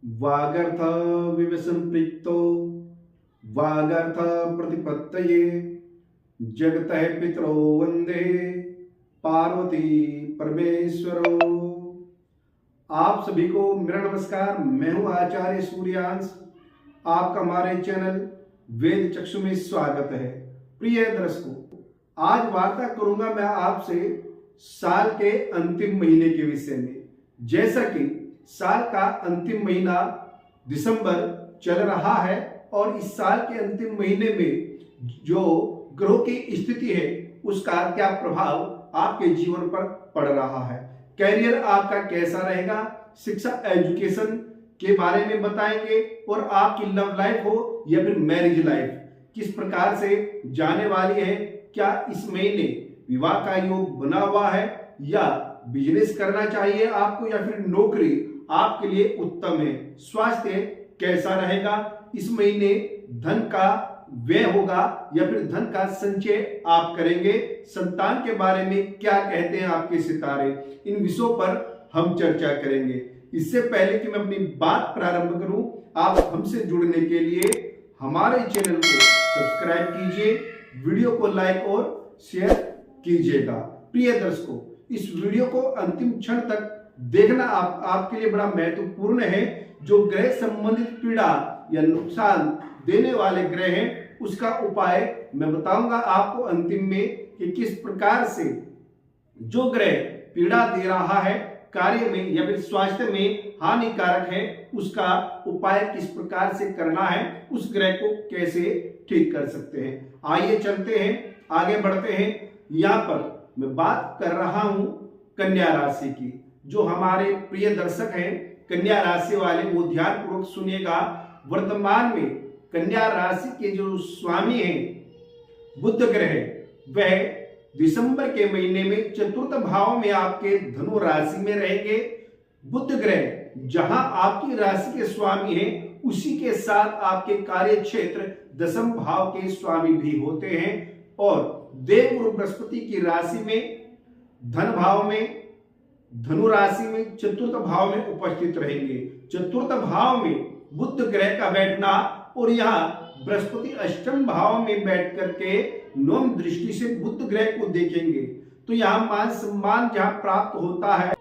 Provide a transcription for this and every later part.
वागर्थ विव संपृक्तो वागर्थ प्रतिपत्तये जगतः पितरो वंदे पार्वती परमेश्वरो। आप सभी को मेरा नमस्कार। मैं हूं आचार्य सूर्यांश। आपका हमारे चैनल वेद चक्षु में स्वागत है। प्रिय दर्शकों, आज वार्ता करूंगा मैं आपसे साल के अंतिम महीने के विषय में। जैसा कि साल का अंतिम महीना दिसंबर चल रहा है और इस साल के अंतिम महीने में जो ग्रहों की स्थिति है उसका क्या प्रभाव आपके जीवन पर पड़ रहा है, कैरियर आपका कैसा रहेगा, शिक्षा एजुकेशन के बारे में बताएंगे और आपकी लव लाइफ हो या फिर मैरिज लाइफ किस प्रकार से जाने वाली है। क्या इस महीने विवाह का योग बना हुआ है या बिजनेस करना चाहिए आपको या फिर नौकरी आपके लिए उत्तम है। स्वास्थ्य कैसा रहेगा, इस महीने धन का व्यय होगा या फिर धन का संचय आप करेंगे। संतान के बारे में क्या कहते हैं आपके सितारे, इन विषयों पर हम चर्चा करेंगे। इससे पहले कि मैं अपनी बात प्रारंभ करूं, आप हमसे जुड़ने के लिए हमारे चैनल को सब्सक्राइब कीजिए, वीडियो को लाइक और शेयर कीजिएगा। प्रिय दर्शकों, इस वीडियो को अंतिम क्षण तक देखना आपके लिए बड़ा महत्वपूर्ण है। जो ग्रह संबंधित पीड़ा या नुकसान देने वाले ग्रह हैं उसका उपाय मैं बताऊंगा आपको अंतिम में कि किस प्रकार से जो ग्रह पीड़ा दे रहा है कार्य में या फिर स्वास्थ्य में हानिकारक है उसका उपाय किस प्रकार से करना है, उस ग्रह को कैसे ठीक कर सकते हैं। आइए चलते हैं, आगे बढ़ते हैं। यहाँ पर मैं बात कर रहा हूं कन्या राशि की। जो हमारे प्रिय दर्शक हैं कन्या राशि वाले वो ध्यान पूर्वक सुनिएगा। वर्तमान में कन्या राशि के जो स्वामी हैं बुध ग्रह, वह दिसंबर के महीने में चतुर्थ भाव में आपके धनु राशि में रहेंगे। बुध ग्रह जहां आपकी राशि के स्वामी हैं उसी के साथ आपके कार्य क्षेत्र दसम भाव के स्वामी भी होते हैं और देवगुरु बृहस्पति की राशि में धन भाव में धनु राशि में चतुर्थ भाव में उपस्थित रहेंगे। चतुर्थ भाव में बुध ग्रह का बैठना और यहाँ बृहस्पति अष्टम भाव में बैठ करके नवम दृष्टि से बुध ग्रह को देखेंगे तो यहाँ मान सम्मान जहाँ प्राप्त होता है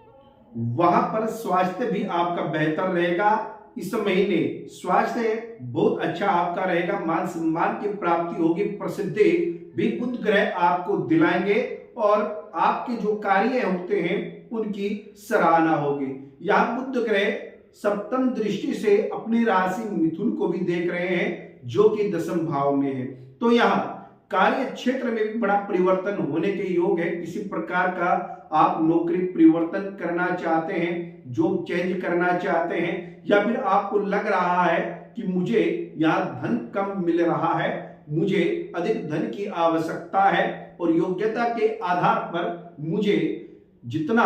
वहां पर स्वास्थ्य भी आपका बेहतर रहेगा। इस महीने स्वास्थ्य बहुत अच्छा आपका रहेगा, मान सम्मान की प्राप्ति होगी, प्रसिद्धि भी बुध ग्रह आपको दिलाएंगे और आपके जो कार्य होते हैं उनकी सराहना होगी। यहाँ बुध ग्रह सप्तम दृष्टि से अपनी राशि मिथुन को भी देख रहे हैं जो कि दसम भाव में है। तो यहाँ कार्य क्षेत्र में भी बड़ा परिवर्तन होने के योग है। किसी प्रकार का आप नौकरी परिवर्तन करना चाहते हैं, जॉब चेंज करना चाहते हैं या फिर आपको लग रहा है कि मुझे यहाँ धन कम मिल रहा है, मुझे अधिक धन की आवश्यकता है और योग्यता के आधार पर मुझे जितना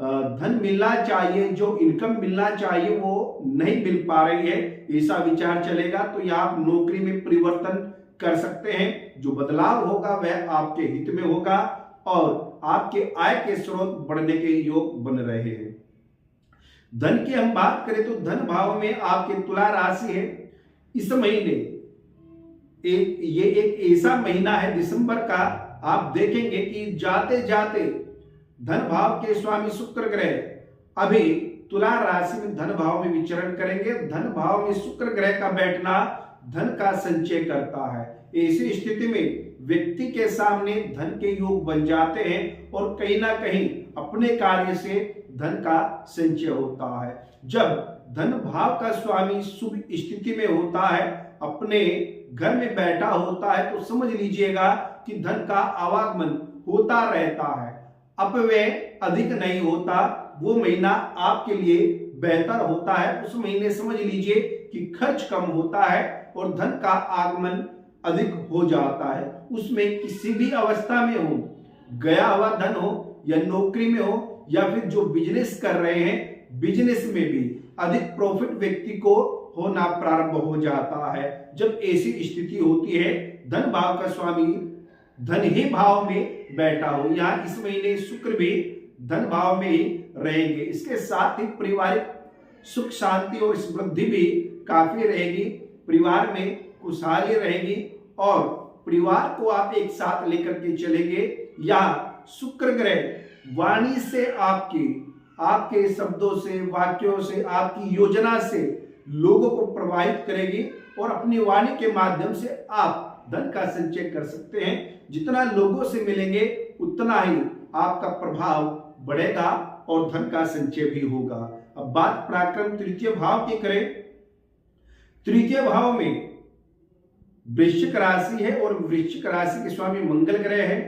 धन मिलना चाहिए, जो इनकम मिलना चाहिए वो नहीं मिल पा रही है, ऐसा विचार चलेगा तो यहाँ आप नौकरी में परिवर्तन कर सकते हैं। जो बदलाव होगा वह आपके हित में होगा और आपके आय के स्रोत बढ़ने के योग बन रहे हैं। धन की हम बात करें तो धन भाव में आपके तुला राशि है। इस महीने ये एक ऐसा महीना है दिसंबर का, आप देखेंगे कि जाते जाते धन भाव के स्वामी शुक्र ग्रह अभी तुला राशि में धन भाव में विचरण करेंगे। धन भाव में शुक्र ग्रह का बैठना धन का संचय करता है। ऐसी स्थिति में व्यक्ति के सामने धन के योग बन जाते हैं और कहीं ना कहीं अपने कार्य से धन का संचय होता है। जब धन भाव का स्वामी शुभ स्थिति में होता है, अपने घर में बैठा होता है तो समझ लीजिएगा कि धन का आवागमन होता रहता है। अपव्यय अधिक नहीं होता, वो महीना आपके लिए बेहतर होता है। उस महीने समझ लीजिए कि खर्च कम होता है और धन का आगमन अधिक हो जाता है। उसमें किसी भी अवस्था में हो, गया हुआ धन हो या नौकरी में हो या फिर जो बिजनेस कर रहे हैं बिजनेस में भी अधिक प्रॉफिट व्यक्ति को होना प्रारंभ हो जाता है। जब ऐसी स्थिति होती है धन भाव का स्वामी धन ही भाव में बैठा हो। यहाँ इस महीने शुक्र भी धन भाव में ही रहेंगे। इसके साथ ही पारिवारिक सुख शांति और समृद्धि भी काफी रहेगी, परिवार में खुशहाली रहेगी और परिवार को आप एक साथ लेकर के चलेंगे। या शुक्र ग्रह वाणी से आपके शब्दों से, वाक्यों से, आपकी योजना से लोगों को प्रभावित करेगी और अपनी वाणी के माध्यम से आप धन का संचय कर सकते हैं। जितना लोगों से मिलेंगे उतना ही आपका प्रभाव बढ़ेगा और धन का संचय भी होगा। अब बात पराक्रम तृतीय भाव की करें। तृतीय भाव में वृश्चिक राशि है और वृश्चिक राशि के स्वामी मंगल ग्रह है,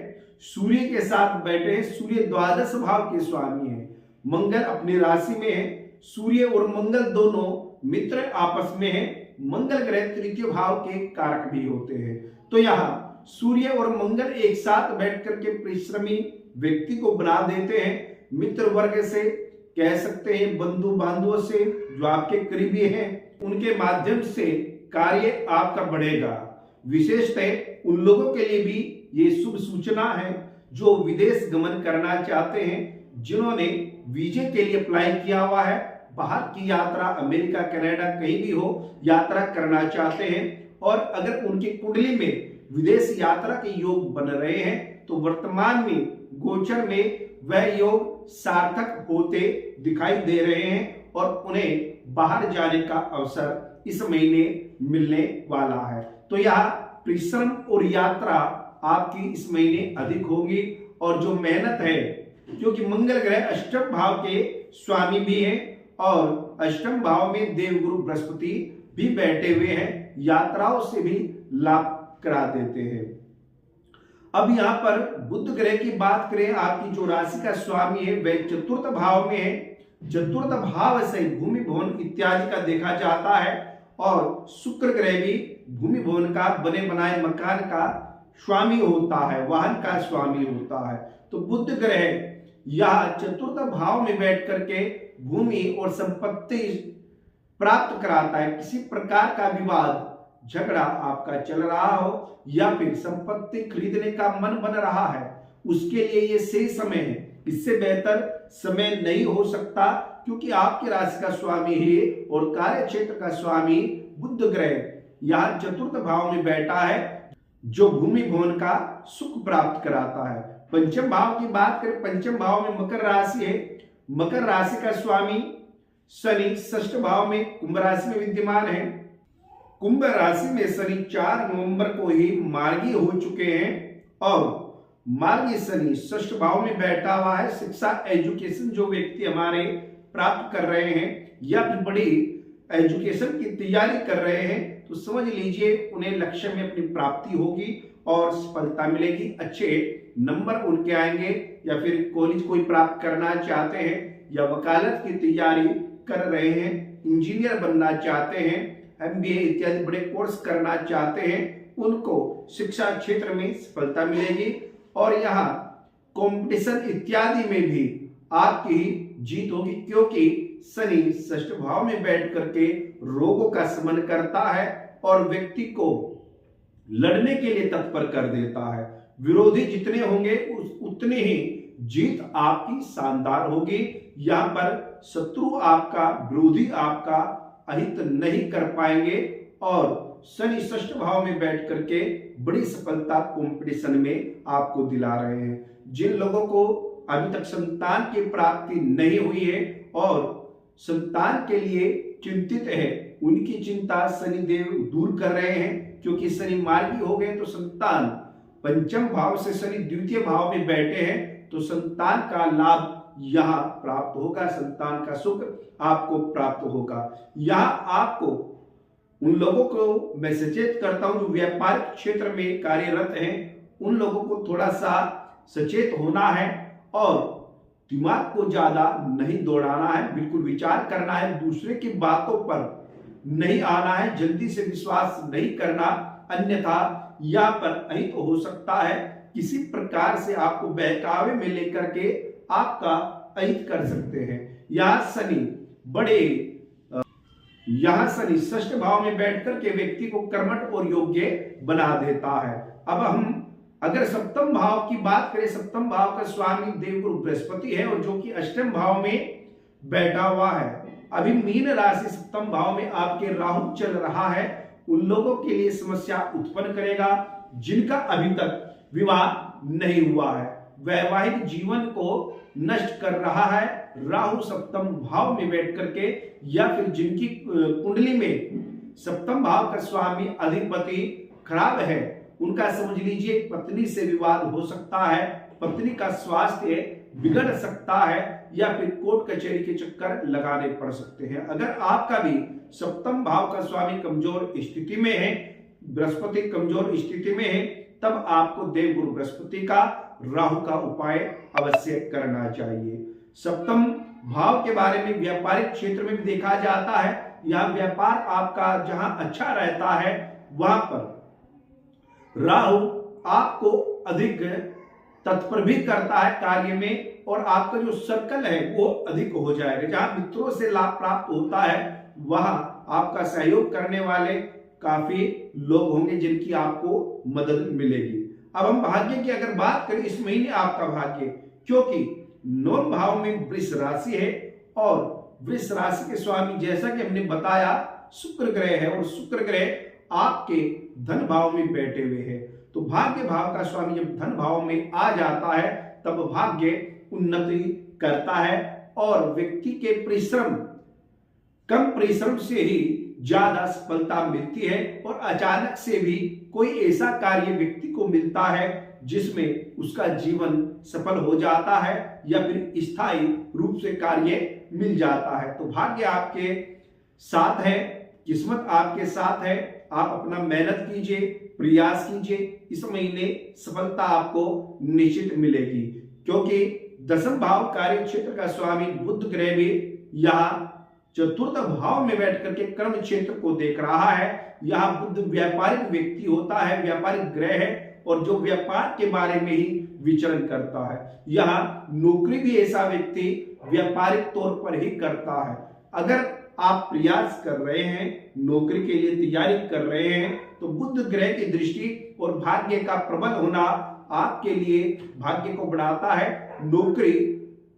सूर्य के साथ बैठे हैं। सूर्य द्वादश भाव के स्वामी है, मंगल अपनी राशि में है। सूर्य और मंगल दोनों मित्र आपस में है। मंगल ग्रह तृतीय भाव के कारक भी होते हैं। तो यहाँ सूर्य और मंगल एक साथ बैठ करके परिश्रमी व्यक्ति को बना देते हैं। मित्र वर्ग से कह सकते हैं, बंधु बांधवों से जो आपके करीबी हैं, उनके माध्यम से कार्य आपका बढ़ेगा। विशेषतः उन लोगों के लिए भी ये शुभ सूचना है जो विदेश गमन करना चाहते हैं, जिन्होंने वीजे के लिए अप्लाई किया हुआ है, बाहर की यात्रा अमेरिका कनाडा कहीं भी हो यात्रा करना चाहते हैं और अगर उनकी कुंडली में विदेश यात्रा के योग बन रहे हैं तो वर्तमान में गोचर में वह योग सार्थक होते दिखाई दे रहे हैं और उन्हें बाहर जाने का अवसर इस महीने मिलने वाला है। तो यह परिश्रम और यात्रा आपकी इस महीने अधिक होगी और जो मेहनत है, क्योंकि मंगल ग्रह अष्टम भाव के स्वामी भी हैं और अष्टम भाव में देवगुरु बृहस्पति भी बैठे हुए हैं, यात्राओं से भी लाभ करा देते हैं। अब यहाँ पर बुध ग्रह की बात करें, आपकी जो राशि का स्वामी है वह चतुर्थ भाव में है। चतुर्थ भाव से भूमि भवन इत्यादि का देखा जाता है और शुक्र ग्रह भी भूमि भवन का, बने बनाए मकान का स्वामी होता है, वाहन का स्वामी होता है। तो बुध ग्रह यह चतुर्थ भाव में बैठ करके भूमि और संपत्ति प्राप्त कराता है। किसी प्रकार का विवाद झगड़ा आपका चल रहा हो या फिर संपत्ति खरीदने का मन बन रहा है, उसके लिए ये सही समय है। इससे बेहतर समय नहीं हो सकता, क्योंकि आपकी राशि का स्वामी है और कार्य क्षेत्र का स्वामी बुध ग्रह यहाँ चतुर्थ भाव में बैठा है, जो भूमि भवन का सुख प्राप्त कराता है। पंचम भाव की बात करें, पंचम भाव में मकर राशि है। मकर राशि का स्वामी शनि षष्ठ भाव में कुंभ राशि में विद्यमान है। कुंभ राशि में शनि 4 नवंबर को ही मार्गी हो चुके हैं और मार्गी शनि षष्ठ भाव में बैठा हुआ है। शिक्षा एजुकेशन जो व्यक्ति हमारे प्राप्त कर रहे हैं या फिर बड़ी एजुकेशन की तैयारी कर रहे हैं, तो समझ लीजिए उन्हें लक्ष्य में अपनी प्राप्ति होगी और सफलता मिलेगी, अच्छे नंबर उनके आएंगे। या फिर कॉलेज कोई प्राप्त करना चाहते हैं या वकालत की तैयारी कर रहे हैं, इंजीनियर बनना चाहते हैं, MBA इत्यादि बड़े कोर्स करना चाहते हैं, उनको शिक्षा क्षेत्र में सफलता मिलेगी और यहाँ कंपटीशन इत्यादि में भी आपकी जीत होगी, क्योंकि शनि षष्ठ भाव में बैठ करके रोगों का शमन करता है और व्यक्ति को लड़ने के लिए तत्पर कर देता है। विरोधी जितने होंगे उतने ही जीत आपकी शानदार होगी। यहाँ पर शत्रु आपका, विरोधी आपका अहित नहीं कर पाएंगे और शनि षष्ठ भाव में बैठ करके बड़ी सफलता कंपटीशन में आपको दिला रहे हैं। जिन लोगों को अभी तक संतान की प्राप्ति नहीं हुई है और संतान के लिए चिंतित है, उनकी चिंता शनिदेव दूर कर रहे हैं, क्योंकि शनि मार्गी हो गए तो संतान, पंचम भाव से शनि द्वितीय भाव में बैठे हैं तो संतान का लाभ यहाँ प्राप्त होगा, संतान का सुख आपको प्राप्त होगा। यहाँ आपको उन लोगों को मैं सचेत करता हूं जो व्यापारिक क्षेत्र में कार्यरत हैं, उन लोगों को थोड़ा सा सचेत होना है और दिमाग को ज्यादा नहीं दौड़ाना है, बिल्कुल विचार करना है, दूसरे की बातों पर नहीं आना है, जल्दी से विश्वास नहीं करना, अन्यथा यहाँ पर अहित हो सकता है। किसी प्रकार से आपको बहकावे में लेकर के आपका अहित कर सकते हैं। यहाँ शनि षष्ठ भाव में बैठकर के व्यक्ति को कर्मठ और योग्य बना देता है। अब हम अगर सप्तम भाव की बात करें, सप्तम भाव का स्वामी देवगुरु बृहस्पति है और जो कि अष्टम भाव में बैठा हुआ है। अभी मीन राशि सप्तम भाव में आपके राहु चल रहा है, उन लोगों के लिए समस्या उत्पन्न करेगा जिनका अभी तक विवाह नहीं हुआ है। वैवाहिक जीवन को नष्ट कर रहा है राहु सप्तम भाव में बैठ करके, या फिर जिनकी कुंडली में सप्तम भाव का स्वामी अधिपति खराब है, उनका समझ लीजिए पत्नी से विवाद हो सकता है, पत्नी का स्वास्थ्य बिगड़ सकता है, या फिर कोर्ट कचहरी के चक्कर लगाने पड़ सकते हैं। अगर आपका भी सप्तम भाव का स्वामी कमजोर स्थिति में है, बृहस्पति कमजोर स्थिति में है, तब आपको देवगुरु बृहस्पति का राहु का उपाय अवश्य करना चाहिए। सप्तम भाव के बारे में व्यापारिक क्षेत्र में भी देखा जाता है, यह व्यापार आपका जहां अच्छा रहता है वहां पर राहु आपको अधिक तत्पर भी करता है कार्य में, और आपका जो सर्कल है वो अधिक हो जाएगा। जहां मित्रों से लाभ प्राप्त होता है वहां आपका सहयोग करने वाले काफी लोग होंगे जिनकी आपको मदद मिलेगी। अब हम भाग्य की अगर बात करें, इस महीने आपका भाग्य, क्योंकि 9 भाव में वृष राशि है और वृष राशि के स्वामी जैसा कि हमने बताया शुक्र ग्रह है, और शुक्र ग्रह आपके धन भाव में बैठे हुए हैं। तो भाग्य भाव का स्वामी जब धन भाव में आ जाता है तब भाग्य उन्नति करता है, और व्यक्ति के परिश्रम, कम परिश्रम से ही ज्यादा सफलता मिलती है, और अचानक से भी कोई ऐसा कार्य व्यक्ति को मिलता है जिसमें उसका जीवन सफल हो जाता है, या फिर स्थायी रूप से कार्य मिल जाता है। तो भाग्य आपके साथ है, किस्मत आपके साथ है, आप अपना मेहनत कीजिए, प्रयास कीजिए, इस महीने सफलता आपको निश्चित मिलेगी। क्योंकि दसम भाव कार्य क्षेत्र का स्वामी बुध ग्रह भी यहाँ चतुर्थ भाव में बैठ करके कर्म क्षेत्र को देख रहा है। यहाँ बुध व्यापारिक व्यक्ति होता है, व्यापारिक ग्रह है, और जो व्यापार के बारे में ही विचरण करता है। यहाँ नौकरी भी ऐसा व्यक्ति व्यापारिक तौर पर ही करता है। अगर आप प्रयास कर रहे हैं, नौकरी के लिए तैयारी कर रहे हैं, तो बुध ग्रह की दृष्टि और भाग्य का प्रबल होना आपके लिए भाग्य को बढ़ाता है। नौकरी,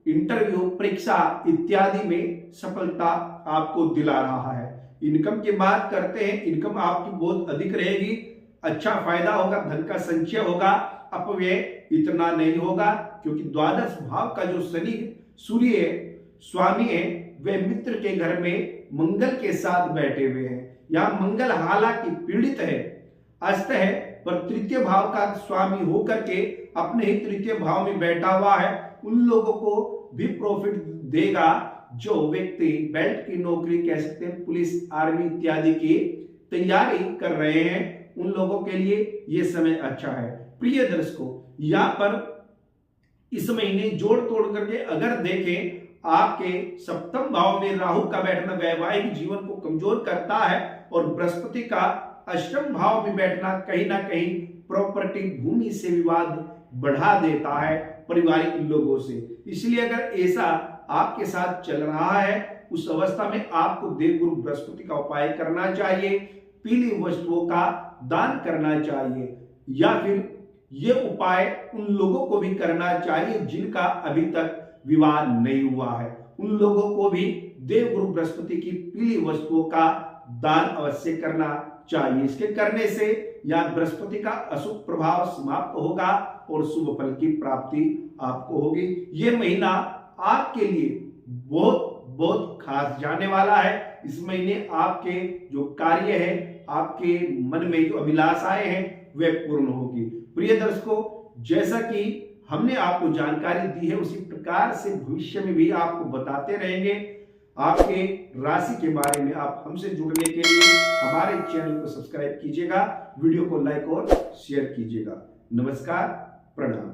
इंटरव्यू, परीक्षा इत्यादि में सफलता आपको दिला रहा है। इनकम की बात करते हैं, इनकम आपकी बहुत अधिक रहेगी, अच्छा फायदा होगा, धन का संचय होगा, अपव्यय इतना नहीं होगा, क्योंकि द्वादश भाव का जो शनि सूर्य स्वामी है वे मित्र के घर में मंगल के साथ बैठे हुए हैं। यहाँ मंगल हालांकि पीड़ित है, अस्त है, पर तृतीय भाव का स्वामी होकर के अपने ही तृतीय भाव में बैठा हुआ है। उन लोगों को भी प्रॉफिट देगा जो व्यक्ति बेल्ट की नौकरी, कह सकते हैं पुलिस, आर्मी इत्यादि की तैयारी कर रहे हैं, उन लोगों के लिए यह समय अच्छा है। प्रिय दर्शकों, यहाँ पर इस महीने जोड़ तोड़ करके अगर देखें, आपके सप्तम भाव में राहु का बैठना वैवाहिक जीवन को कमजोर करता है, और बृहस्पति का अष्टम भाव में बैठना कहीं ना कहीं प्रॉपर्टी, भूमि से विवाद बढ़ा देता है पारिवारिक लोगों से। इसलिए अगर ऐसा आपके साथ चल रहा है, उस अवस्था में आपको देवगुरु बृहस्पति का उपाय करना चाहिए, पीली वस्तुओं का दान करना चाहिए, या फिर ये उपाय उन लोगों को भी करना चाहिए जिनका अभी तक विवाह नहीं हुआ है। उन लोगों को भी देवगुरु बृहस्पति की पीली वस्तुओं का दान अवश्य करना चाहिए। इसके करने से या बृहस्पति का अशुभ प्रभाव समाप्त होगा और शुभ फल की प्राप्ति आपको होगी। यह महीना आपके लिए बहुत बहुत खास जाने वाला है। इस महीने आपके जो कार्य है, आपके मन में जो अभिलाषाएं हैं, वे पूर्ण होगी। प्रिय दर्शकों, जैसा कि हमने आपको जानकारी दी है, उसी प्रकार से भविष्य में भी आपको बताते रहेंगे। आपके राशि के बारे में आप हमसे जुड़ने के लिए हमारे चैनल को सब्सक्राइब कीजिएगा, वीडियो को लाइक और शेयर कीजिएगा। नमस्कार, प्रणाम।